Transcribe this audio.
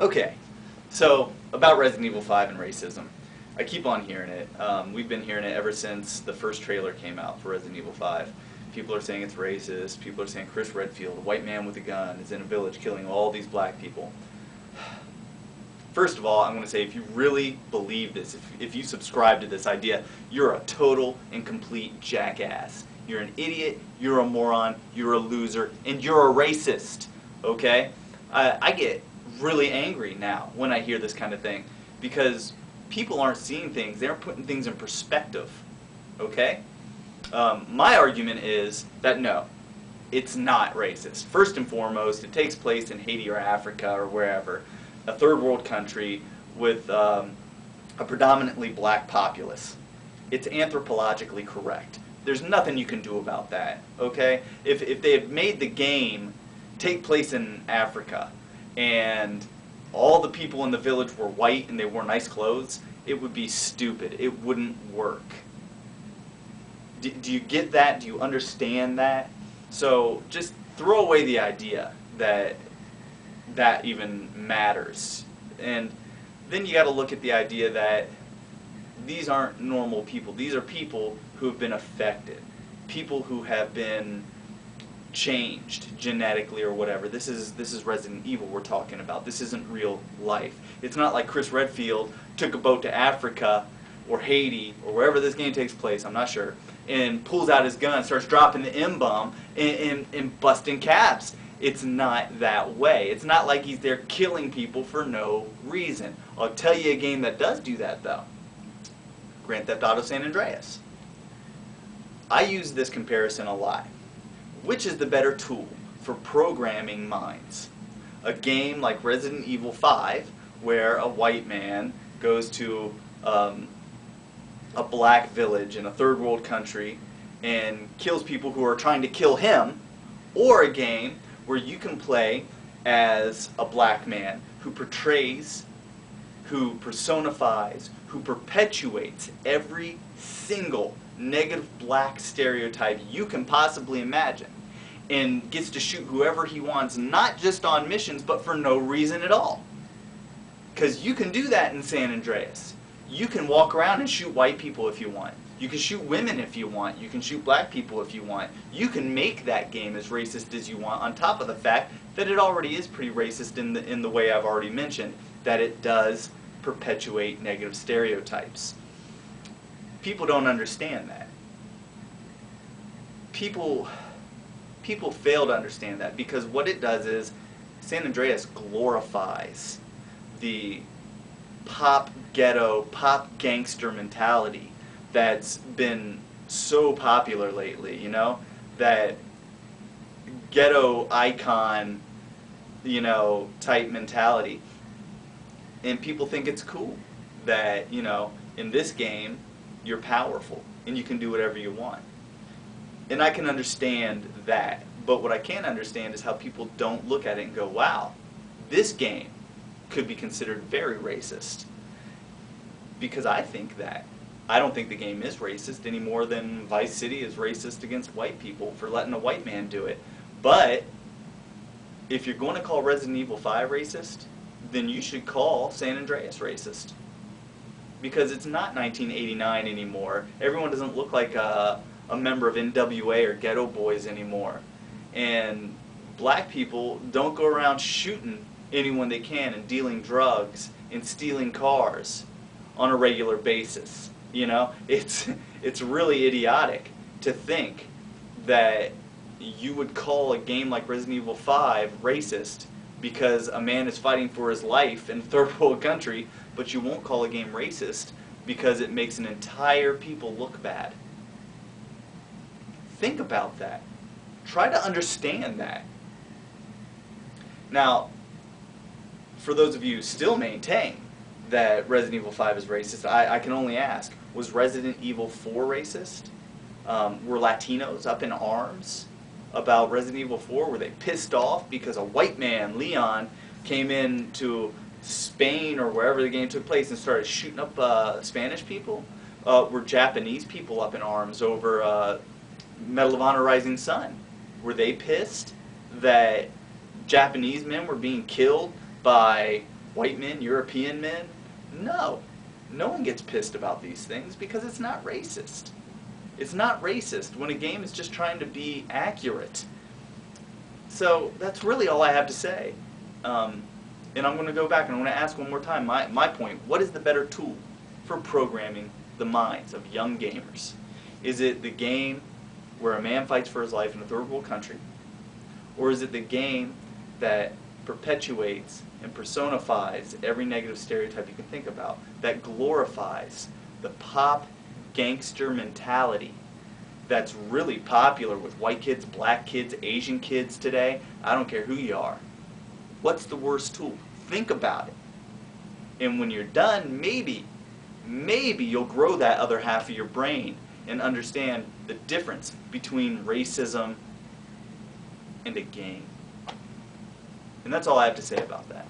Okay, so about Resident Evil 5 and racism. I keep on hearing it. We've been hearing it ever since the first trailer came out for Resident Evil 5. People are saying it's racist. People are saying Chris Redfield, a white man with a gun, is in a village killing all these black people. First of all, I'm going to say if you really believe this, if you subscribe to this idea, you're a total and complete jackass. You're an idiot, you're a moron, you're a loser, and you're a racist. Okay? I get really angry now when I hear this kind of thing because people aren't seeing things, they aren't putting things in perspective. Okay? My argument is that no, it's not racist. First and foremost, it takes place in Haiti or Africa or wherever, a third world country with a predominantly black populace. It's anthropologically correct. There's nothing you can do about that, okay? If they had made the game take place in Africa and all the people in the village were white and they wore nice clothes, it would be stupid. It wouldn't work. Do you get that? Do you understand that? So just throw away the idea that that even matters. And then you got to look at the idea that these aren't normal people. These are people who have been affected. People who have been changed genetically or whatever. This is Resident Evil we're talking about. This isn't real life. It's not like Chris Redfield took a boat to Africa or Haiti or wherever this game takes place, I'm not sure, and pulls out his gun, starts dropping the M-bomb and busting cabs. It's not that way. It's not like he's there killing people for no reason. I'll tell you a game that does do that though. Grand Theft Auto San Andreas. I use this comparison a lot. Which is the better tool for programming minds? A game like Resident Evil 5, where a white man goes to a black village in a third world country and kills people who are trying to kill him, or a game where you can play as a black man who portrays, who personifies, who perpetuates every single negative black stereotype you can possibly imagine, and gets to shoot whoever he wants, not just on missions, but for no reason at all. Because you can do that in San Andreas. You can walk around and shoot white people if you want. You can shoot women if you want. You can shoot black people if you want. You can make that game as racist as you want, on top of the fact that it already is pretty racist in the way I've already mentioned, that it does perpetuate negative stereotypes. People don't understand that. People fail to understand that, because what it does is San Andreas glorifies the pop ghetto, pop gangster mentality that's been so popular lately, you know? That ghetto icon, you know, type mentality. And people think it's cool that, you know, in this game, you're powerful and you can do whatever you want. And I can understand that, but what I can't understand is how people don't look at it and go, wow, this game could be considered very racist. Because I think that. I don't think the game is racist any more than Vice City is racist against white people for letting a white man do it. But if you're going to call Resident Evil 5 racist, then you should call San Andreas racist. Because it's not 1989 anymore. Everyone doesn't look like a member of NWA or Ghetto Boys anymore. And black people don't go around shooting anyone they can and dealing drugs and stealing cars on a regular basis. You know, it's really idiotic to think that you would call a game like Resident Evil 5 racist because a man is fighting for his life in a third world country, but you won't call a game racist because it makes an entire people look bad. Think about that. Try to understand that. Now, for those of you who still maintain that Resident Evil 5 is racist, I can only ask, was Resident Evil 4 racist? Were Latinos up in arms about Resident Evil 4? Were they pissed off because a white man, Leon, came into Spain or wherever the game took place and started shooting up Spanish people? Were Japanese people up in arms over Medal of Honor Rising Sun? Were they pissed that Japanese men were being killed by white men, European men? No. No one gets pissed about these things because it's not racist. It's not racist when a game is just trying to be accurate. So that's really all I have to say. And I'm going to go back and I'm going to ask one more time my point. What is the better tool for programming the minds of young gamers? Is it the game where a man fights for his life in a third world country? Or is it the game that perpetuates and personifies every negative stereotype you can think about, that glorifies the pop gangster mentality that's really popular with white kids, black kids, Asian kids today? I don't care who you are. What's the worst tool? Think about it. And when you're done, maybe you'll grow that other half of your brain and understand the difference between racism and a game. And that's all I have to say about that.